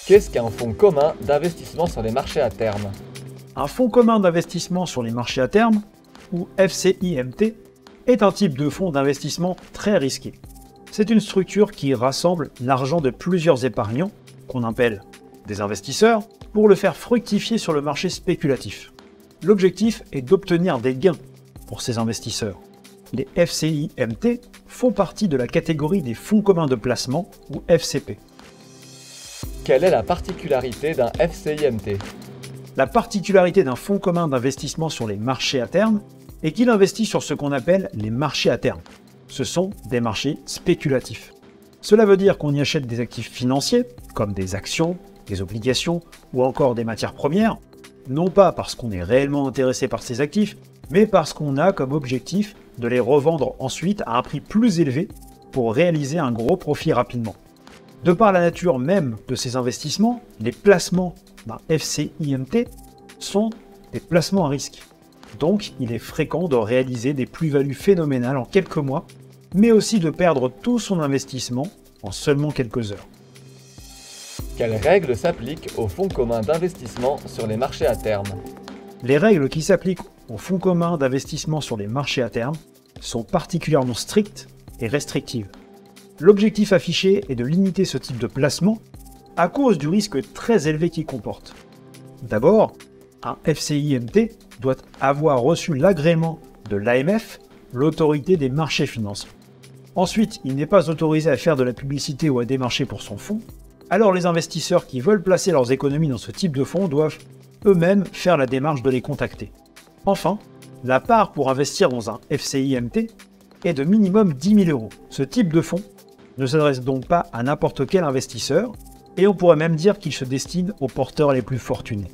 Qu'est-ce qu'un fonds commun d'investissement sur les marchés à terme? Un fonds commun d'investissement sur les marchés à terme, ou FCIMT, est un type de fonds d'investissement très risqué. C'est une structure qui rassemble l'argent de plusieurs épargnants, qu'on appelle des investisseurs, pour le faire fructifier sur le marché spéculatif. L'objectif est d'obtenir des gains pour ces investisseurs. Les FCIMT font partie de la catégorie des fonds communs de placement, ou FCP. Quelle est la particularité d'un FCIMT? La particularité d'un fonds commun d'investissement sur les marchés à terme est qu'il investit sur ce qu'on appelle les marchés à terme. Ce sont des marchés spéculatifs. Cela veut dire qu'on y achète des actifs financiers, comme des actions, des obligations ou encore des matières premières, non pas parce qu'on est réellement intéressé par ces actifs, mais parce qu'on a comme objectif de les revendre ensuite à un prix plus élevé pour réaliser un gros profit rapidement. De par la nature même de ces investissements, les placements d'un FCIMT sont des placements à risque. Donc, il est fréquent de réaliser des plus-values phénoménales en quelques mois, mais aussi de perdre tout son investissement en seulement quelques heures. Quelles règles s'appliquent aux fonds communs d'investissement sur les marchés à terme? Les règles qui s'appliquent aux fonds communs d'investissement sur les marchés à terme sont particulièrement strictes et restrictives. L'objectif affiché est de limiter ce type de placement à cause du risque très élevé qu'il comporte. D'abord, un FCIMT doit avoir reçu l'agrément de l'AMF, l'autorité des marchés financiers. Ensuite, il n'est pas autorisé à faire de la publicité ou à démarcher pour son fonds, alors les investisseurs qui veulent placer leurs économies dans ce type de fonds doivent eux-mêmes faire la démarche de les contacter. Enfin, la part pour investir dans un FCIMT est de minimum 10 000 euros. Ce type de fonds ne s'adresse donc pas à n'importe quel investisseur, et on pourrait même dire qu'il se destine aux porteurs les plus fortunés.